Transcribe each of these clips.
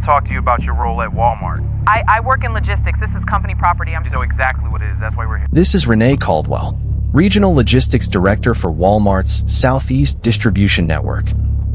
to talk to you about your role at Walmart. I work in logistics. This is company property. You know exactly what it is. That's why we're here. This is Renee Caldwell, Regional Logistics Director for Walmart's Southeast Distribution Network.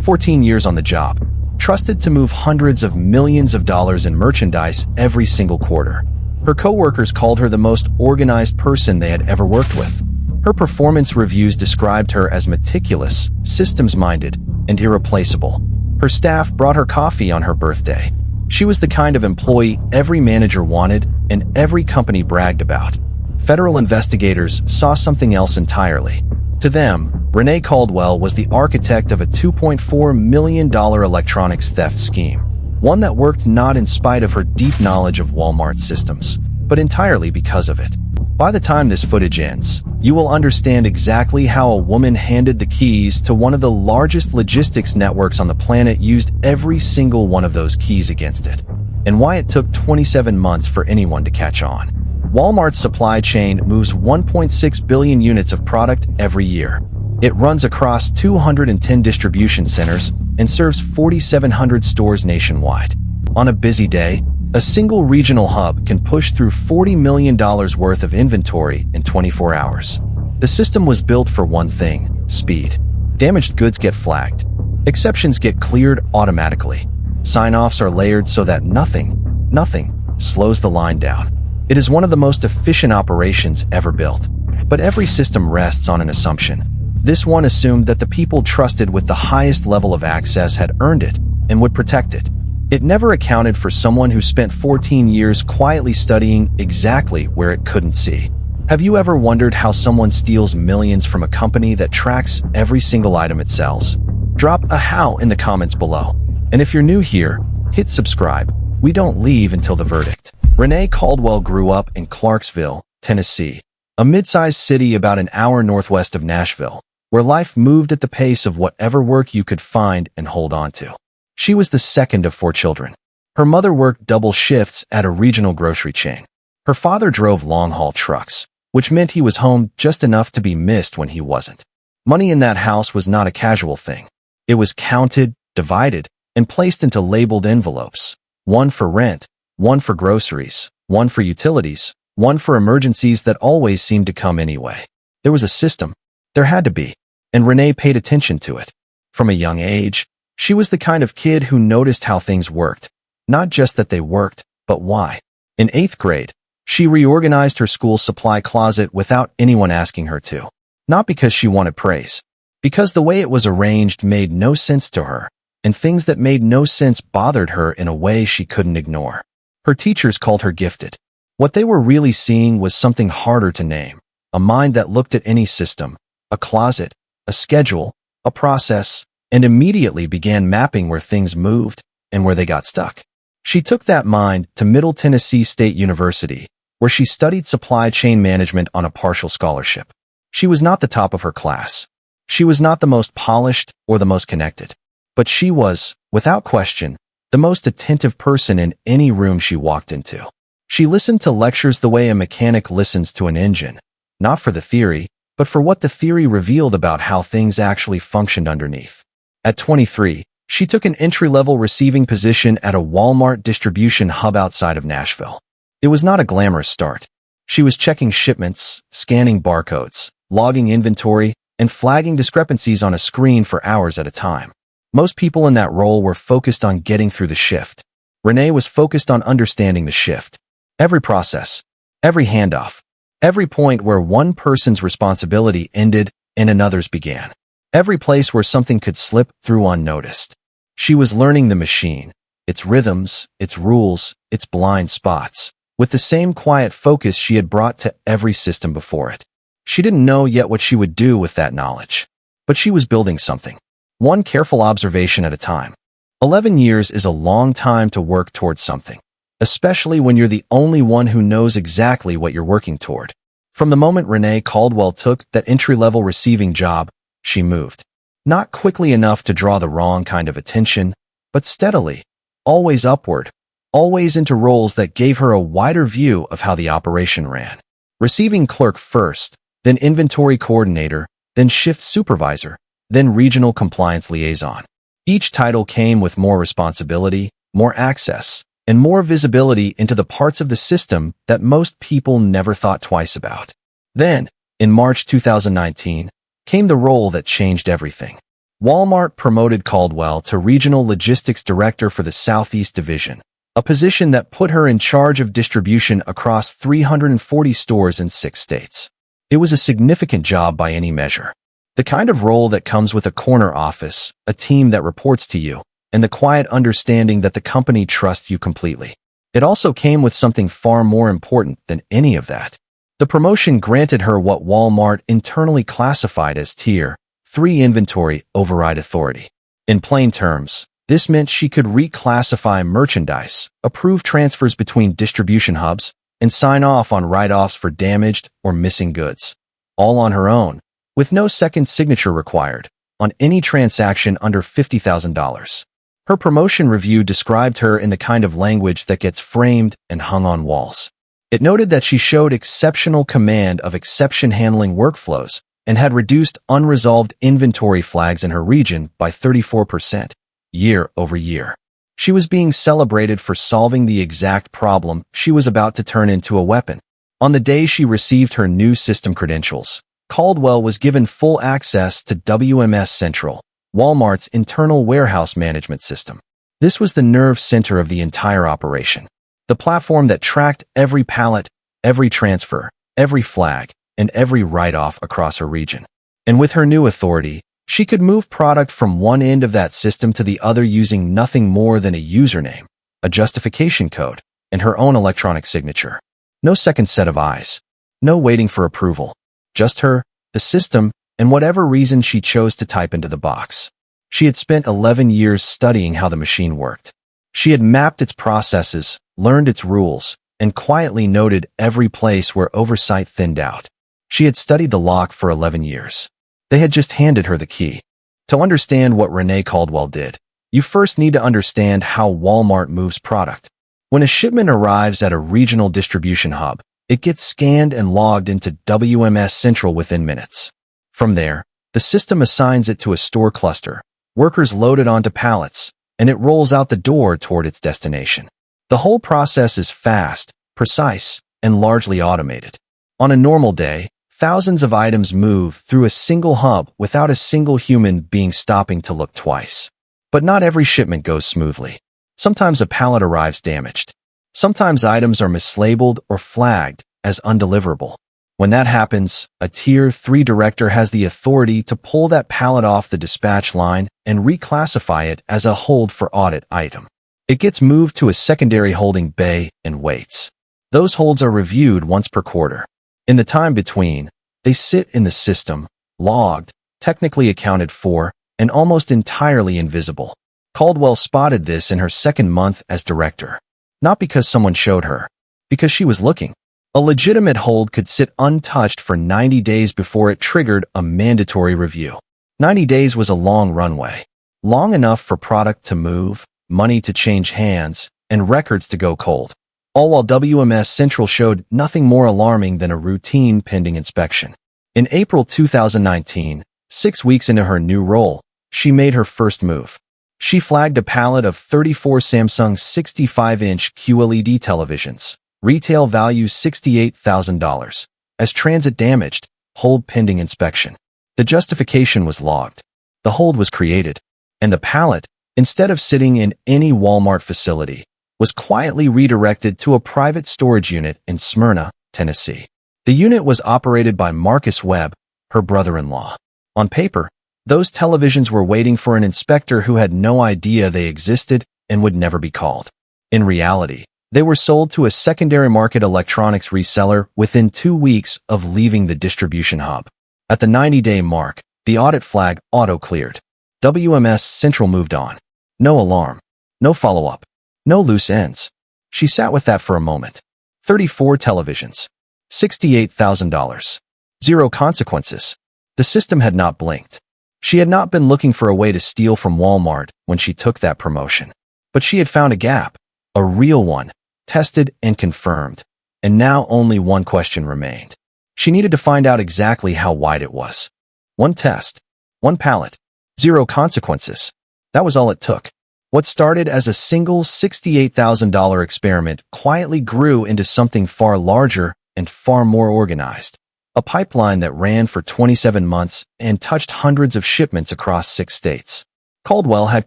14 years on the job, trusted to move hundreds of millions of dollars in merchandise every single quarter. Her coworkers called her the most organized person they had ever worked with. Her performance reviews described her as meticulous, systems-minded, and irreplaceable. Her staff brought her coffee on her birthday. She was the kind of employee every manager wanted and every company bragged about. Federal investigators saw something else entirely. To them, Renee Caldwell was the architect of a $2.4 million electronics theft scheme, one that worked not in spite of her deep knowledge of Walmart's systems, but entirely because of it. By the time this footage ends, you will understand exactly how a woman handed the keys to one of the largest logistics networks on the planet used every single one of those keys against it, and why it took 27 months for anyone to catch on. Walmart's supply chain moves 1.6 billion units of product every year. It runs across 210 distribution centers and serves 4,700 stores nationwide. On a busy day, a single regional hub can push through $40 million worth of inventory in 24 hours. The system was built for one thing: speed. Damaged goods get flagged. Exceptions get cleared automatically. Sign-offs are layered so that nothing slows the line down. It is one of the most efficient operations ever built. But every system rests on an assumption. This one assumed that the people trusted with the highest level of access had earned it and would protect it. It never accounted for someone who spent 14 years quietly studying exactly where it couldn't see. Have you ever wondered how someone steals millions from a company that tracks every single item it sells? Drop a how in the comments below. And if you're new here, hit subscribe. We don't leave until the verdict. Renee Caldwell grew up in Clarksville, Tennessee, a mid-sized city about an hour northwest of Nashville, where life moved at the pace of whatever work you could find and hold on to. She was the second of 4 children. Her mother worked double shifts at a regional grocery chain. Her father drove long-haul trucks, which meant he was home just enough to be missed when he wasn't. Money in that house was not a casual thing. It was counted, divided, and placed into labeled envelopes. One for rent, one for groceries, one for utilities, one for emergencies that always seemed to come anyway. There was a system. There had to be. And Renee paid attention to it. From a young age, she was the kind of kid who noticed how things worked. Not just that they worked, but why. In 8th grade, she reorganized her school supply closet without anyone asking her to. Not because she wanted praise. Because the way it was arranged made no sense to her, and things that made no sense bothered her in a way she couldn't ignore. Her teachers called her gifted. What they were really seeing was something harder to name. A mind that looked at any system, a closet, a schedule, a process, and immediately began mapping where things moved and where they got stuck. She took that mind to Middle Tennessee State University, where she studied supply chain management on a partial scholarship. She was not the top of her class. She was not the most polished or the most connected. But she was, without question, the most attentive person in any room she walked into. She listened to lectures the way a mechanic listens to an engine, not for the theory, but for what the theory revealed about how things actually functioned underneath. At 23, she took an entry-level receiving position at a Walmart distribution hub outside of Nashville. It was not a glamorous start. She was checking shipments, scanning barcodes, logging inventory, and flagging discrepancies on a screen for hours at a time. Most people in that role were focused on getting through the shift. Renee was focused on understanding the shift. Every process, every handoff, every point where one person's responsibility ended and another's began. Every place where something could slip through unnoticed. She was learning the machine, its rhythms, its rules, its blind spots, with the same quiet focus she had brought to every system before it. She didn't know yet what she would do with that knowledge. But she was building something. One careful observation at a time. 11 years is a long time to work towards something, especially when you're the only one who knows exactly what you're working toward. From the moment Renee Caldwell took that entry-level receiving job, she moved. Not quickly enough to draw the wrong kind of attention, but steadily, always upward, always into roles that gave her a wider view of how the operation ran. Receiving clerk first, then inventory coordinator, then shift supervisor, then regional compliance liaison. Each title came with more responsibility, more access, and more visibility into the parts of the system that most people never thought twice about. Then, in March 2019, came the role that changed everything. Walmart promoted Caldwell to Regional Logistics Director for the Southeast Division, a position that put her in charge of distribution across 340 stores in 6 states. It was a significant job by any measure. The kind of role that comes with a corner office, a team that reports to you, and the quiet understanding that the company trusts you completely. It also came with something far more important than any of that. The promotion granted her what Walmart internally classified as Tier 3 inventory override authority. In plain terms, this meant she could reclassify merchandise, approve transfers between distribution hubs, and sign off on write-offs for damaged or missing goods, all on her own, with no second signature required, on any transaction under $50,000. Her promotion review described her in the kind of language that gets framed and hung on walls. It noted that she showed exceptional command of exception handling workflows and had reduced unresolved inventory flags in her region by 34%, year over year. She was being celebrated for solving the exact problem she was about to turn into a weapon. On the day she received her new system credentials, Caldwell was given full access to WMS Central, Walmart's internal warehouse management system. This was the nerve center of the entire operation. The platform that tracked every pallet, every transfer, every flag, and every write-off across her region. And with her new authority, she could move product from one end of that system to the other using nothing more than a username, a justification code, and her own electronic signature. No second set of eyes. No waiting for approval. Just her, the system, and whatever reason she chose to type into the box. She had spent 11 years studying how the machine worked. She had mapped its processes, learned its rules, and quietly noted every place where oversight thinned out. She had studied the lock for 11 years. They had just handed her the key. To understand what Renee Caldwell did, you first need to understand how Walmart moves product. When a shipment arrives at a regional distribution hub, it gets scanned and logged into WMS Central within minutes. From there, the system assigns it to a store cluster, workers load it onto pallets, and it rolls out the door toward its destination. The whole process is fast, precise, and largely automated. On a normal day, thousands of items move through a single hub without a single human being stopping to look twice. But not every shipment goes smoothly. Sometimes a pallet arrives damaged. Sometimes items are mislabeled or flagged as undeliverable. When that happens, a Tier 3 director has the authority to pull that pallet off the dispatch line and reclassify it as a hold for audit item. It gets moved to a secondary holding bay and waits. Those holds are reviewed once per quarter. In the time between, they sit in the system, logged, technically accounted for, and almost entirely invisible. Caldwell spotted this in her second month as director. Not because someone showed her, because she was looking. A legitimate hold could sit untouched for 90 days before it triggered a mandatory review. 90 days was a long runway. Long enough for product to move, money to change hands, and records to go cold. All while WMS Central showed nothing more alarming than a routine pending inspection. In April 2019, 6 weeks into her new role, she made her first move. She flagged a pallet of 34 Samsung 65-inch QLED televisions, retail value $68,000, as transit damaged, hold pending inspection. The justification was logged. The hold was created, and the pallet, instead of sitting in any Walmart facility, was quietly redirected to a private storage unit in Smyrna, Tennessee. The unit was operated by Marcus Webb, her brother-in-law. On paper, those televisions were waiting for an inspector who had no idea they existed and would never be called. In reality, they were sold to a secondary market electronics reseller within 2 weeks of leaving the distribution hub. At the 90-day mark, the audit flag auto-cleared. WMS Central moved on. No alarm. No follow-up. No loose ends. She sat with that for a moment. 34 televisions. $68,000. Zero consequences. The system had not blinked. She had not been looking for a way to steal from Walmart when she took that promotion. But she had found a gap. A real one. Tested and confirmed. And now only one question remained. She needed to find out exactly how wide it was. One test. One pallet. Zero consequences. That was all it took. What started as a single $68,000 experiment quietly grew into something far larger and far more organized. A pipeline that ran for 27 months and touched hundreds of shipments across 6 states. Caldwell had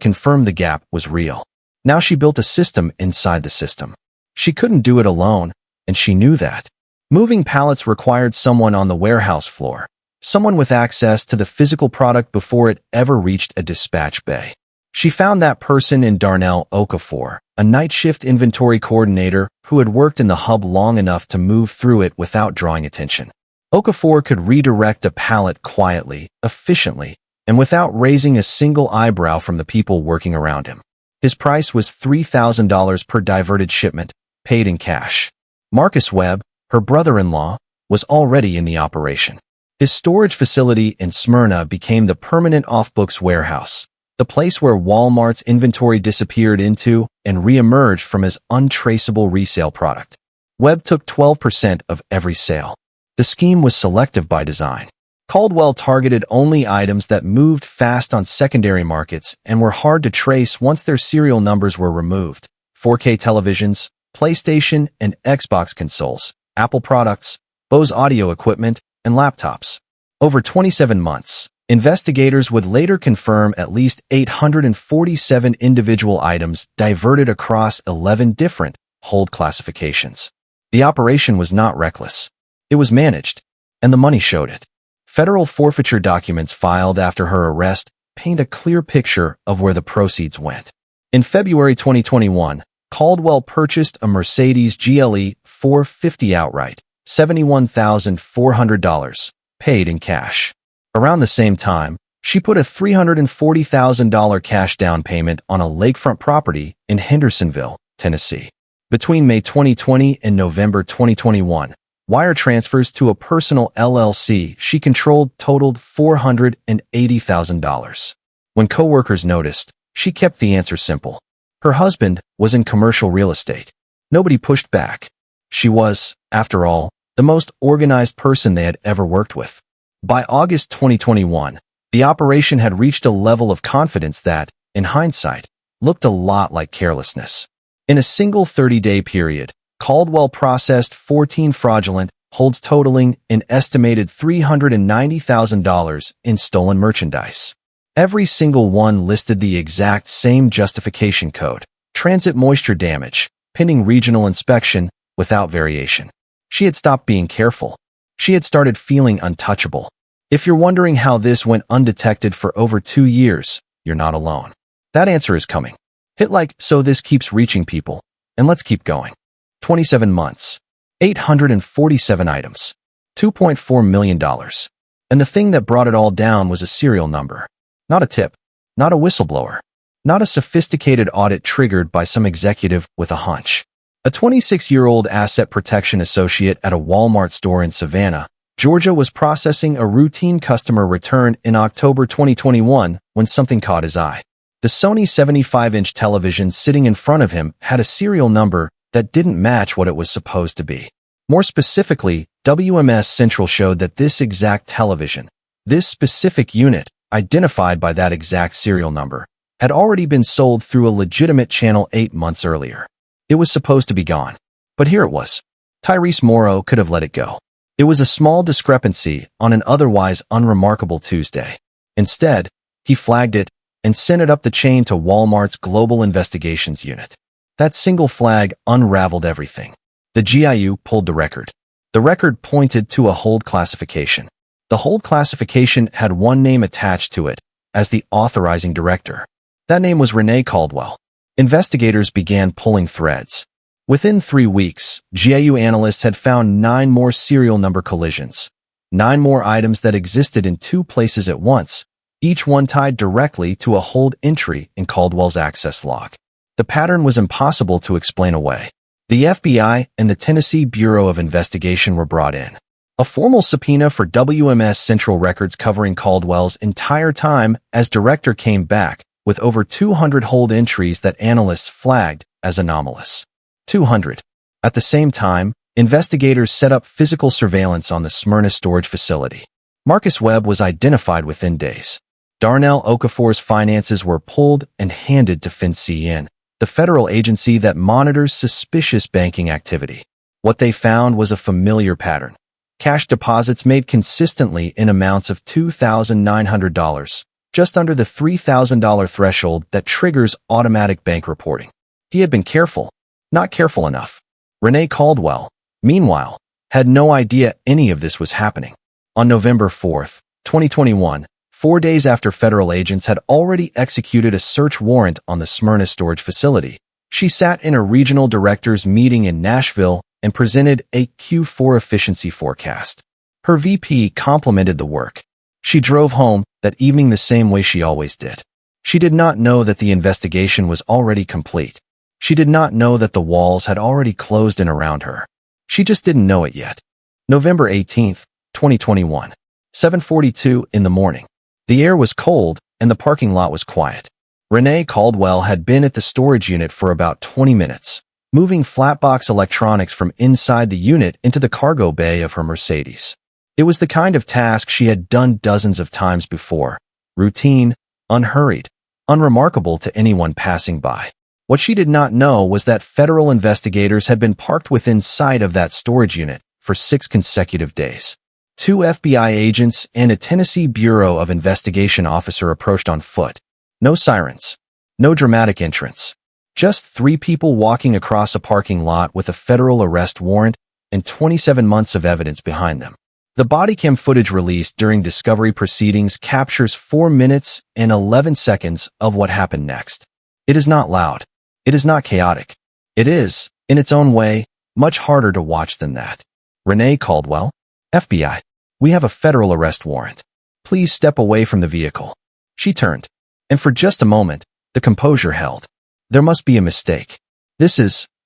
confirmed the gap was real. Now she built a system inside the system. She couldn't do it alone, and she knew that. Moving pallets required someone on the warehouse floor, someone with access to the physical product before it ever reached a dispatch bay. She found that person in Darnell Okafor, a night shift inventory coordinator who had worked in the hub long enough to move through it without drawing attention. Okafor could redirect a pallet quietly, efficiently, and without raising a single eyebrow from the people working around him. His price was $3,000 per diverted shipment, paid in cash. Marcus Webb, her brother-in-law, was already in the operation. His storage facility in Smyrna became the permanent off-books warehouse, the place where Walmart's inventory disappeared into and re-emerged from as untraceable resale product. Webb took 12% of every sale. The scheme was selective by design. Caldwell targeted only items that moved fast on secondary markets and were hard to trace once their serial numbers were removed. 4K televisions, PlayStation and Xbox consoles, Apple products, Bose audio equipment, and laptops. Over 27 months, investigators would later confirm at least 847 individual items diverted across 11 different hold classifications. The operation was not reckless. It was managed, and the money showed it. Federal forfeiture documents filed after her arrest paint a clear picture of where the proceeds went. In February 2021, Caldwell purchased a Mercedes GLE 450 outright, $71,400, paid in cash. Around the same time, she put a $340,000 cash down payment on a lakefront property in Hendersonville, Tennessee. Between May 2020 and November 2021, wire transfers to a personal LLC she controlled totaled $480,000. When coworkers noticed, she kept the answer simple. Her husband was in commercial real estate. Nobody pushed back. She was, after all, the most organized person they had ever worked with. By August 2021, the operation had reached a level of confidence that, in hindsight, looked a lot like carelessness. In a single 30-day period, Caldwell processed 14 fraudulent holds totaling an estimated $390,000 in stolen merchandise. Every single one listed the exact same justification code, transit moisture damage, pending regional inspection, without variation. She had stopped being careful. She had started feeling untouchable. If you're wondering how this went undetected for over 2 years, you're not alone. That answer is coming. Hit like so this keeps reaching people, and let's keep going. 27 months, 847 items, $2.4 million. And the thing that brought it all down was a serial number. Not a tip, not a whistleblower, not a sophisticated audit triggered by some executive with a hunch. A 26-year-old asset protection associate at a Walmart store in Savannah, Georgia was processing a routine customer return in October 2021 when something caught his eye. The Sony 75-inch television sitting in front of him had a serial number that didn't match what it was supposed to be. More specifically, WMS Central showed that this exact television, this specific unit, identified by that exact serial number, had already been sold through a legitimate channel 8 months earlier. It was supposed to be gone. But here it was. Tyrese Morrow could have let it go. It was a small discrepancy on an otherwise unremarkable Tuesday. Instead, he flagged it and sent it up the chain to Walmart's Global Investigations Unit. That single flag unraveled everything. The GIU pulled the record. The record pointed to a hold classification. The hold classification had one name attached to it as the authorizing director. That name was Renee Caldwell. Investigators began pulling threads. Within 3 weeks, GIU analysts had found 9 more serial number collisions, 9 more items that existed in 2 places at once, each one tied directly to a hold entry in Caldwell's access log. The pattern was impossible to explain away. The FBI and the Tennessee Bureau of Investigation were brought in. A formal subpoena for WMS Central records covering Caldwell's entire time as director came back with over 200 hold entries that analysts flagged as anomalous. 200. At the same time, investigators set up physical surveillance on the Smyrna storage facility. Marcus Webb was identified within days. Darnell Okafor's finances were pulled and handed to FinCEN, the federal agency that monitors suspicious banking activity. What they found was a familiar pattern. Cash deposits made consistently in amounts of $2,900, just under the $3,000 threshold that triggers automatic bank reporting. He had been careful, not careful enough. Renee Caldwell, meanwhile, had no idea any of this was happening. On November 4, 2021, 4 days after federal agents had already executed a search warrant on the Smyrna storage facility, she sat in a regional directors meeting in Nashville and presented a Q4 efficiency forecast. Her VP complimented the work. She drove home that evening the same way she always did. She did not know that the investigation was already complete. She did not know that the walls had already closed in around her. She just didn't know it yet. November 18, 2021, 7:42 in the morning. The air was cold and the parking lot was quiet. Renee Caldwell had been at the storage unit for about 20 minutes, moving flatbox electronics from inside the unit into the cargo bay of her Mercedes. It was the kind of task she had done dozens of times before, routine, unhurried, unremarkable to anyone passing by. What she did not know was that federal investigators had been parked within sight of that storage unit for 6 consecutive days. 2 FBI agents and a Tennessee Bureau of Investigation officer approached on foot. No sirens, no dramatic entrance. Just 3 people walking across a parking lot with a federal arrest warrant and 27 months of evidence behind them. The body cam footage released during discovery proceedings captures 4 minutes and 11 seconds of what happened next. It is not loud. It is not chaotic. It is, in its own way, much harder to watch than that. Renee Caldwell, FBI. We have a federal arrest warrant. Please step away from the vehicle. She turned, and for just a moment, the composure held. There must be a mistake.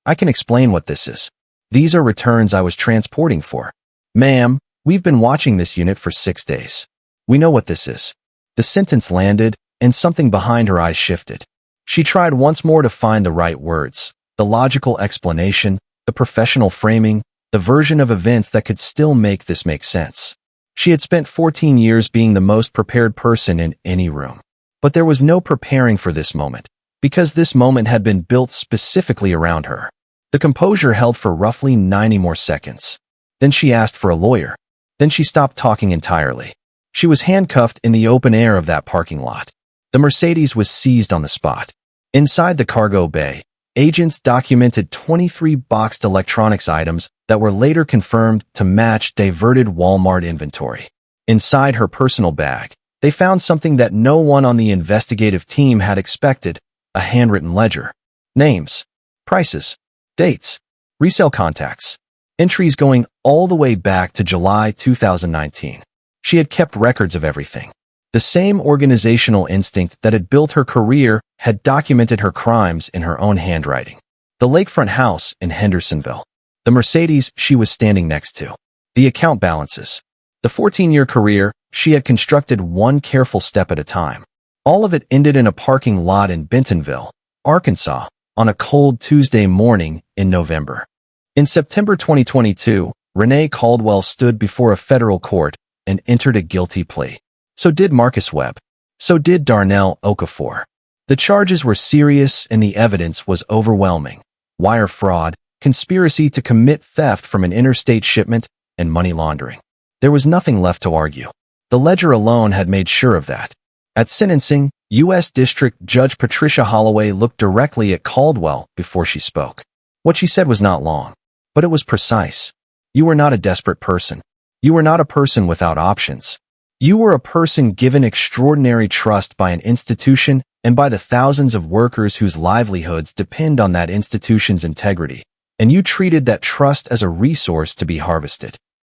I can explain what this is. These are returns I was transporting for. Ma'am, we've been watching this unit for 6 days. We know what this is. The sentence landed, and something behind her eyes shifted. She tried once more to find the right words, the logical explanation, the professional framing, the version of events that could still make this make sense. She had spent 14 years being the most prepared person in any room. But there was no preparing for this moment, because this moment had been built specifically around her. The composure held for roughly 90 more seconds. Then she asked for a lawyer. Then she stopped talking entirely. She was handcuffed in the open air of that parking lot. The Mercedes was seized on the spot. Inside the cargo bay, agents documented 23 boxed electronics items that were later confirmed to match diverted Walmart inventory. Inside her personal bag, they found something that no one on the investigative team had expected, a handwritten ledger. Names, prices, dates, resale contacts, entries going all the way back to July 2019. She had kept records of everything. The same organizational instinct that had built her career had documented her crimes in her own handwriting. The lakefront house in Hendersonville. The Mercedes she was standing next to. The account balances. The 14-year career she had constructed one careful step at a time. All of it ended in a parking lot in Bentonville, Arkansas, on a cold Tuesday morning in November. In September 2022, Renee Caldwell stood before a federal court and entered a guilty plea. So did Marcus Webb. So did Darnell Okafor. The charges were serious and the evidence was overwhelming. Wire fraud, conspiracy to commit theft from an interstate shipment, and money laundering. There was nothing left to argue. The ledger alone had made sure of that. At sentencing, U.S. District Judge Patricia Holloway looked directly at Caldwell before she spoke. What she said was not long, but it was precise. You were not a desperate person. You were not a person without options. You were a person given extraordinary trust by an institution and by the thousands of workers whose livelihoods depend on that institution's integrity, and you treated that trust as a resource to be harvested.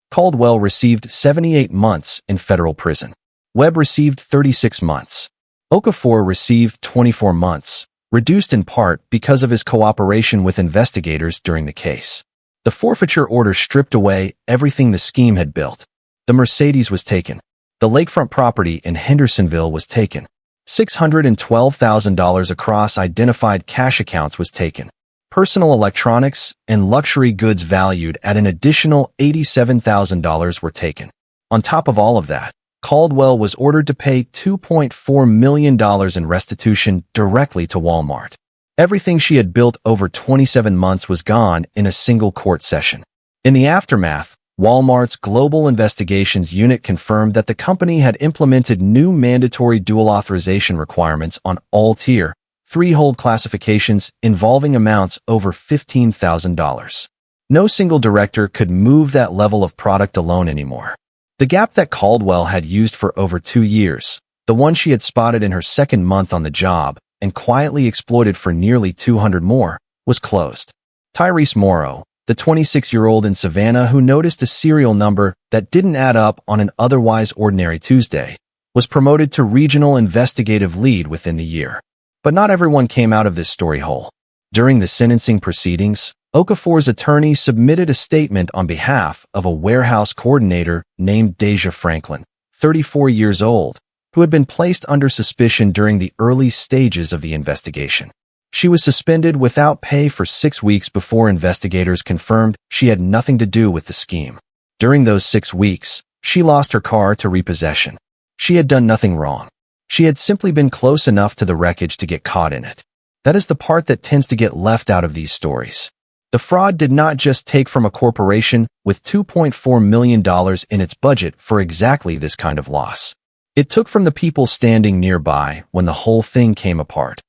Caldwell received 78 months in federal prison. Webb received 36 months. Okafor received 24 months, reduced in part because of his cooperation with investigators during the case. The forfeiture order stripped away everything the scheme had built. The Mercedes was taken. The lakefront property in Hendersonville was taken. $612,000 across identified cash accounts was taken. Personal electronics and luxury goods valued at an additional $87,000 were taken. On top of all of that, Caldwell was ordered to pay $2.4 million in restitution directly to Walmart. Everything she had built over 27 months was gone in a single court session. In the aftermath, Walmart's Global Investigations Unit confirmed that the company had implemented new mandatory dual authorization requirements on all Tier 3 hold classifications involving amounts over $15,000. No single director could move that level of product alone anymore. The gap that Caldwell had used for over 2 years, the one she had spotted in her second month on the job and quietly exploited for nearly 200 more, was closed. Tyrese Morrow, the 26-year-old in Savannah who noticed a serial number that didn't add up on an otherwise ordinary Tuesday, was promoted to regional investigative lead within the year. But not everyone came out of this story whole. During the sentencing proceedings, Okafor's attorney submitted a statement on behalf of a warehouse coordinator named Deja Franklin, 34 years old, who had been placed under suspicion during the early stages of the investigation. She was suspended without pay for 6 weeks before investigators confirmed she had nothing to do with the scheme. During those 6 weeks, she lost her car to repossession. She had done nothing wrong. She had simply been close enough to the wreckage to get caught in it. That is the part that tends to get left out of these stories. The fraud did not just take from a corporation with $2.4 million in its budget for exactly this kind of loss. It took from the people standing nearby when the whole thing came apart.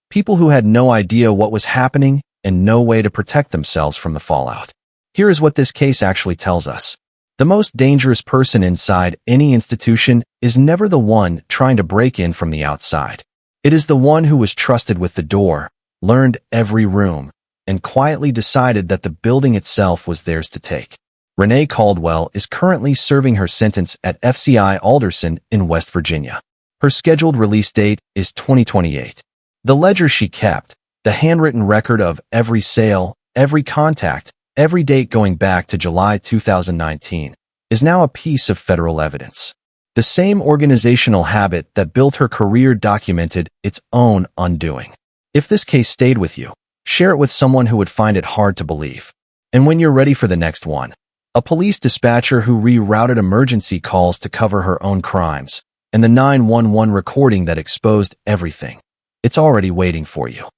People who had no idea what was happening and no way to protect themselves from the fallout. Here is what this case actually tells us. The most dangerous person inside any institution is never the one trying to break in from the outside. It is the one who was trusted with the door, learned every room, and quietly decided that the building itself was theirs to take. Renee Caldwell is currently serving her sentence at FCI Alderson in West Virginia. Her scheduled release date is 2028. The ledger she kept, the handwritten record of every sale, every contact, every date going back to July 2019, is now a piece of federal evidence. The same organizational habit that built her career documented its own undoing. If this case stayed with you, share it with someone who would find it hard to believe. And when you're ready for the next one, a police dispatcher who rerouted emergency calls to cover her own crimes, and the 911 recording that exposed everything, it's already waiting for you.